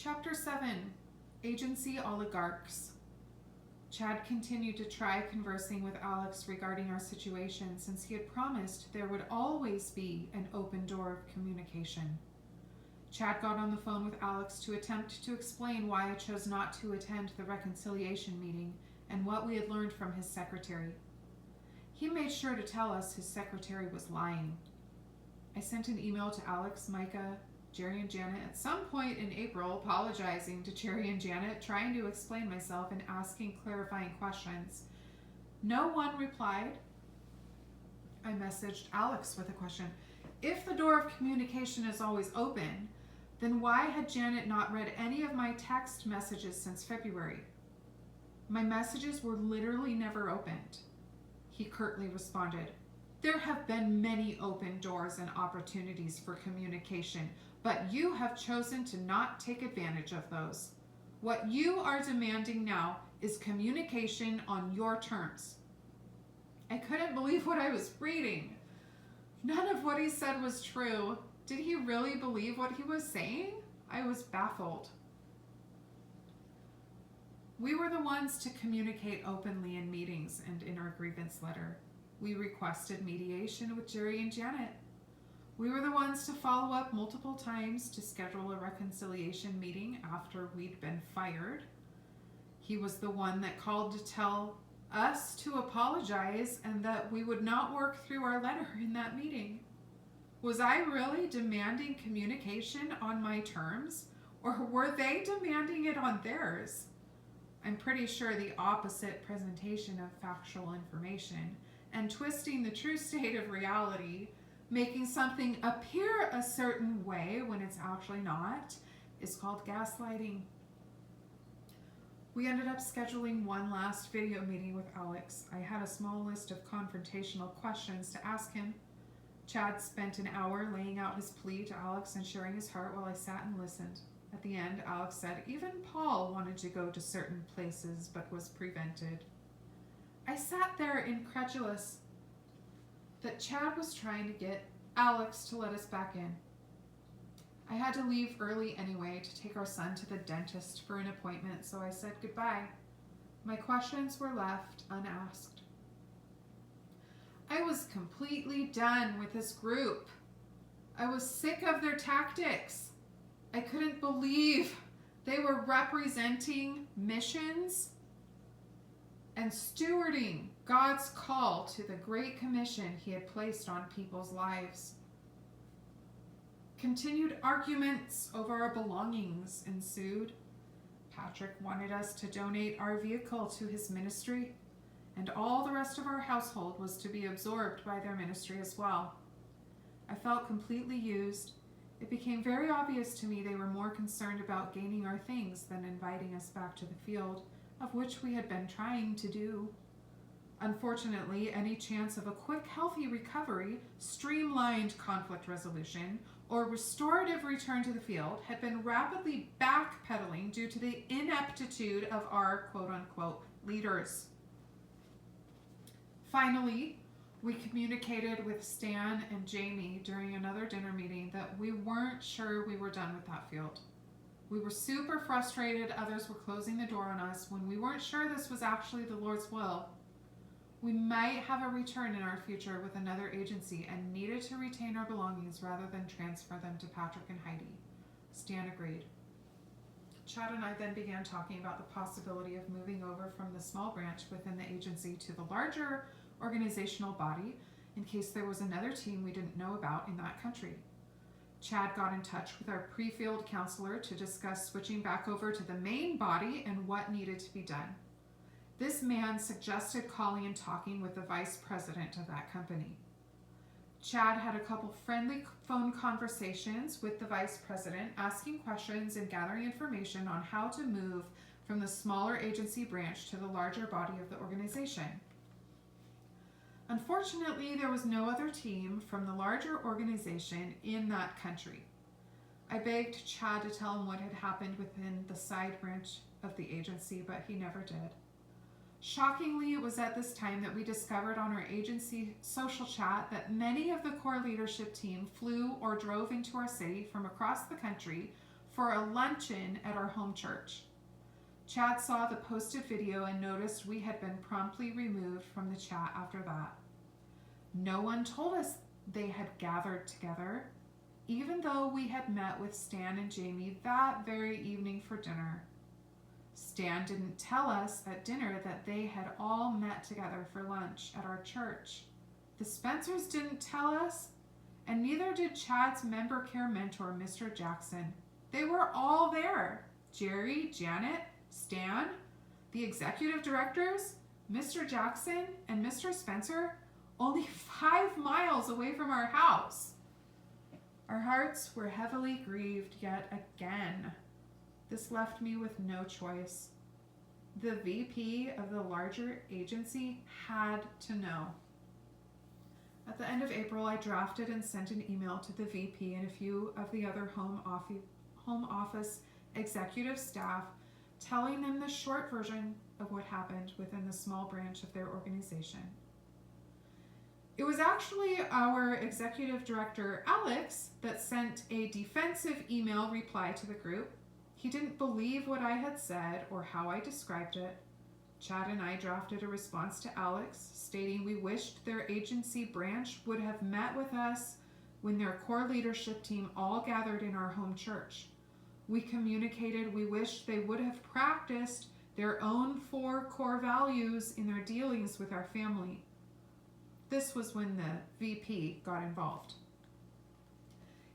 Chapter 7, Agency Oligarchs. Chad continued to try conversing with Alex regarding our situation since he had promised there would always be an open door of communication. Chad got on the phone with Alex to attempt to explain why I chose not to attend the reconciliation meeting and what we had learned from his secretary. He made sure to tell us his secretary was lying. I sent an email to Alex, Micah, Jerry, and Janet at some point in April, apologizing to Jerry and Janet, trying to explain myself and asking clarifying questions. No one replied. I messaged Alex with a question. If the door of communication is always open, then why had Janet not read any of my text messages since February? My messages were literally never opened. He curtly responded, "There have been many open doors and opportunities for communication, but you have chosen to not take advantage of those. What you are demanding now is communication on your terms." I couldn't believe what I was reading. None of what he said was true. Did he really believe what he was saying? I was baffled. We were the ones to communicate openly in meetings and in our grievance letter. We requested mediation with Jerry and Janet. We were the ones to follow up multiple times to schedule a reconciliation meeting after we'd been fired. He was the one that called to tell us to apologize and that we would not work through our letter in that meeting. Was I really demanding communication on my terms, or were they demanding it on theirs? I'm pretty sure the opposite presentation of factual information and twisting the true state of reality, making something appear a certain way when it's actually not, is called gaslighting. We ended up scheduling one last video meeting with Alex. I had a small list of confrontational questions to ask him. Chad spent an hour laying out his plea to Alex and sharing his heart while I sat and listened. At the end, Alex said even Paul wanted to go to certain places but was prevented. I sat there incredulous that Chad was trying to get Alex to let us back in. I had to leave early anyway to take our son to the dentist for an appointment, so I said goodbye. My questions were left unasked. I was completely done with this group. I was sick of their tactics. I couldn't believe they were representing missions and stewarding God's call to the great commission he had placed on people's lives. Continued arguments over our belongings ensued. Patrick wanted us to donate our vehicle to his ministry, and all the rest of our household was to be absorbed by their ministry as well. I felt completely used. It became very obvious to me they were more concerned about gaining our things than inviting us back to the field, of which we had been trying to do. Unfortunately, any chance of a quick, healthy recovery, streamlined conflict resolution, or restorative return to the field had been rapidly backpedaling due to the ineptitude of our quote-unquote leaders. Finally, we communicated with Stan and Jamie during another dinner meeting that we weren't sure we were done with that field. We were super frustrated others were closing the door on us when we weren't sure this was actually the Lord's will. We might have a return in our future with another agency and needed to retain our belongings rather than transfer them to Patrick and Heidi. Stan agreed. Chad and I then began talking about the possibility of moving over from the small branch within the agency to the larger organizational body in case there was another team we didn't know about in that country. Chad got in touch with our pre-field counselor to discuss switching back over to the main body and what needed to be done. This man suggested calling and talking with the vice president of that company. Chad had a couple friendly phone conversations with the vice president, asking questions and gathering information on how to move from the smaller agency branch to the larger body of the organization. Unfortunately, there was no other team from the larger organization in that country. I begged Chad to tell him what had happened within the side branch of the agency, but he never did. Shockingly, it was at this time that we discovered on our agency social chat that many of the core leadership team flew or drove into our city from across the country for a luncheon at our home church. Chad saw the posted video and noticed we had been promptly removed from the chat after that. No one told us they had gathered together, even though we had met with Stan and Jamie that very evening for dinner. Stan didn't tell us at dinner that they had all met together for lunch at our church. The Spencers didn't tell us, and neither did Chad's member care mentor, Mr. Jackson. They were all there. Jerry, Janet, Stan, the executive directors, Mr. Jackson, and Mr. Spencer, only 5 miles away from our house. Our hearts were heavily grieved yet again. This left me with no choice. The VP of the larger agency had to know. At the end of April, I drafted and sent an email to the VP and a few of the other home office executive staff, telling them the short version of what happened within the small branch of their organization. It was actually our executive director, Alex, that sent a defensive email reply to the group. He didn't believe what I had said or how I described it. Chad and I drafted a response to Alex, stating we wished their agency branch would have met with us when their core leadership team all gathered in our home church. We communicated we wished they would have practiced their own 4 core values in their dealings with our family. This was when the VP got involved.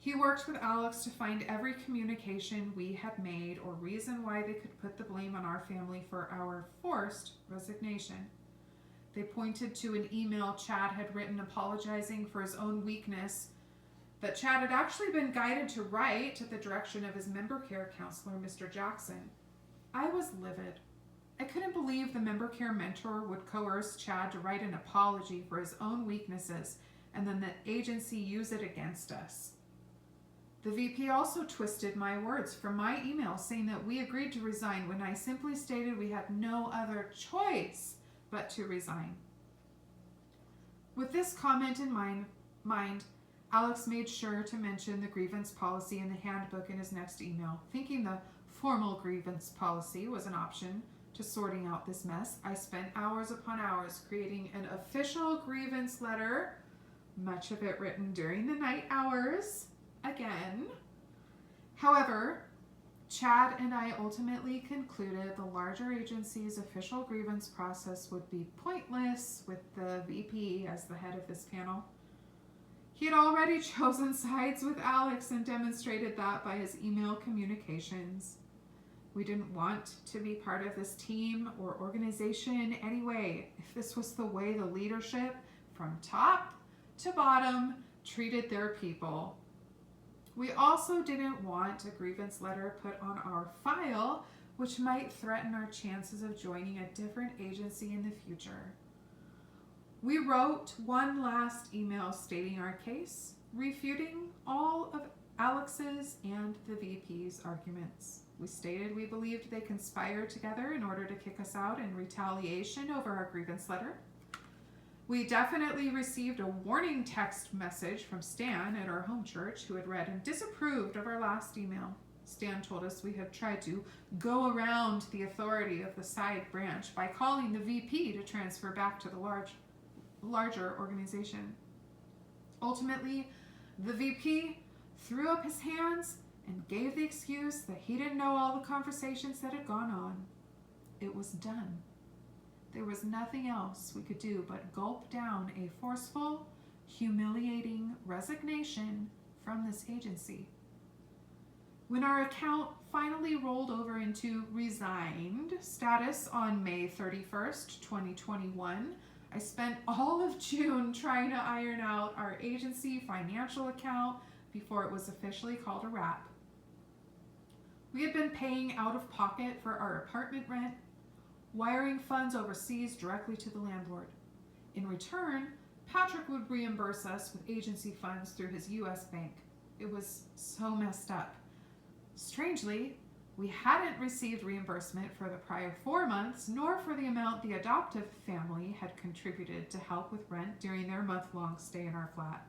He worked with Alex to find every communication we had made or reason why they could put the blame on our family for our forced resignation. They pointed to an email Chad had written apologizing for his own weakness that Chad had actually been guided to write at the direction of his member care counselor, Mr. Jackson. I was livid. I couldn't believe the member care mentor would coerce Chad to write an apology for his own weaknesses and then the agency use it against us. The VP also twisted my words from my email saying that we agreed to resign when I simply stated we had no other choice but to resign. With this comment in mind, Alex made sure to mention the grievance policy in the handbook in his next email. Thinking the formal grievance policy was an option to sorting out this mess, I spent hours upon hours creating an official grievance letter, much of it written during the night hours. Again. However, Chad and I ultimately concluded the larger agency's official grievance process would be pointless with the VP as the head of this panel. He had already chosen sides with Alex and demonstrated that by his email communications. We didn't want to be part of this team or organization anyway, if this was the way the leadership from top to bottom treated their people. We also didn't want a grievance letter put on our file, which might threaten our chances of joining a different agency in the future. We wrote one last email stating our case, refuting all of Alex's and the VP's arguments. We stated we believed they conspired together in order to kick us out in retaliation over our grievance letter. We definitely received a warning text message from Stan at our home church, who had read and disapproved of our last email. Stan told us we had tried to go around the authority of the side branch by calling the VP to transfer back to the larger organization. Ultimately, the VP threw up his hands and gave the excuse that he didn't know all the conversations that had gone on. It was done. There was nothing else we could do but gulp down a forceful, humiliating resignation from this agency. When our account finally rolled over into resigned status on May 31st, 2021, I spent all of June trying to iron out our agency financial account before it was officially called a wrap. We had been paying out of pocket for our apartment rent, wiring funds overseas directly to the landlord. In return, Patrick would reimburse us with agency funds through his U.S. bank. It was so messed up. Strangely, we hadn't received reimbursement for the prior 4 months, nor for the amount the adoptive family had contributed to help with rent during their month-long stay in our flat.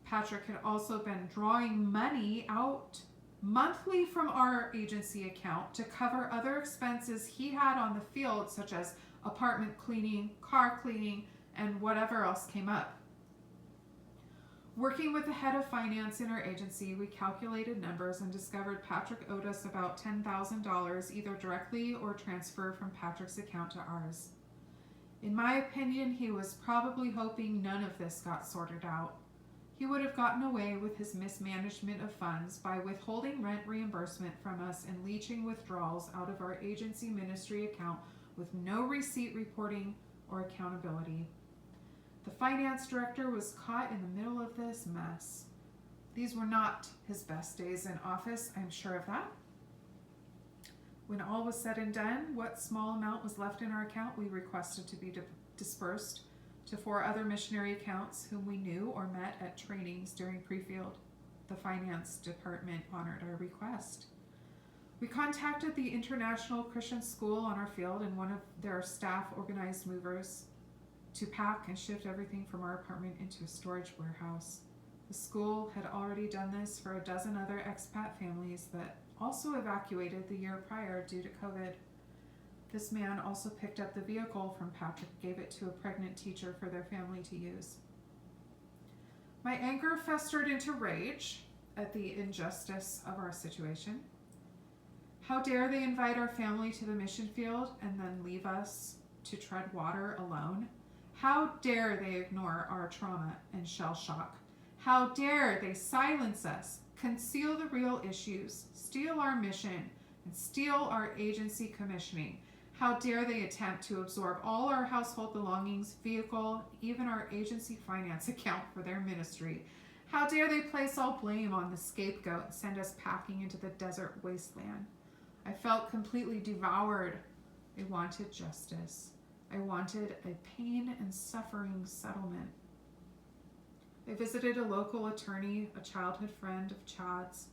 Patrick had also been drawing money out monthly from our agency account to cover other expenses he had on the field, such as apartment cleaning, car cleaning, and whatever else came up. Working with the head of finance in our agency, we calculated numbers and discovered Patrick owed us about $10,000, either directly or transferred from Patrick's account to ours. In my opinion, he was probably hoping none of this got sorted out. He would have gotten away with his mismanagement of funds by withholding rent reimbursement from us and leeching withdrawals out of our agency ministry account with no receipt reporting or accountability. The finance director was caught in the middle of this mess. These were not his best days in office, I'm sure of that. When all was said and done, what small amount was left in our account we requested to be dispersed to 4 other missionary accounts whom we knew or met at trainings during pre-field. The finance department honored our request. We contacted the International Christian School on our field, and one of their staff organized movers to pack and shift everything from our apartment into a storage warehouse. The school had already done this for a dozen other expat families that also evacuated the year prior due to COVID. This man also picked up the vehicle from Patrick and gave it to a pregnant teacher for their family to use. My anger festered into rage at the injustice of our situation. How dare they invite our family to the mission field and then leave us to tread water alone? How dare they ignore our trauma and shell shock? How dare they silence us, conceal the real issues, steal our mission, and steal our agency commissioning? How dare they attempt to absorb all our household belongings, vehicle, even our agency finance account for their ministry? How dare they place all blame on the scapegoat and send us packing into the desert wasteland? I felt completely devoured. I wanted justice. I wanted a pain and suffering settlement. I visited a local attorney, a childhood friend of Chad's,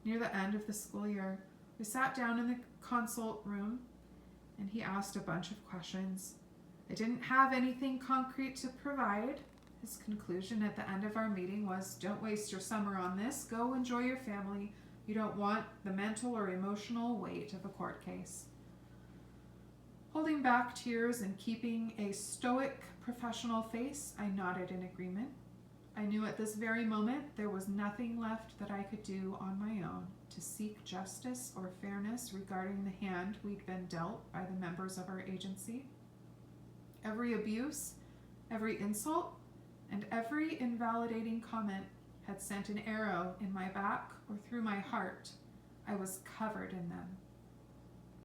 near the end of the school year. We sat down in the consult room and he asked a bunch of questions. I didn't have anything concrete to provide. His conclusion at the end of our meeting was, "Don't waste your summer on this. Go enjoy your family. You don't want the mental or emotional weight of a court case." Holding back tears and keeping a stoic, professional face, I nodded in agreement. I knew at this very moment there was nothing left that I could do on my own to seek justice or fairness regarding the hand we'd been dealt by the members of our agency. Every abuse, every insult, and every invalidating comment had sent an arrow in my back or through my heart. I was covered in them.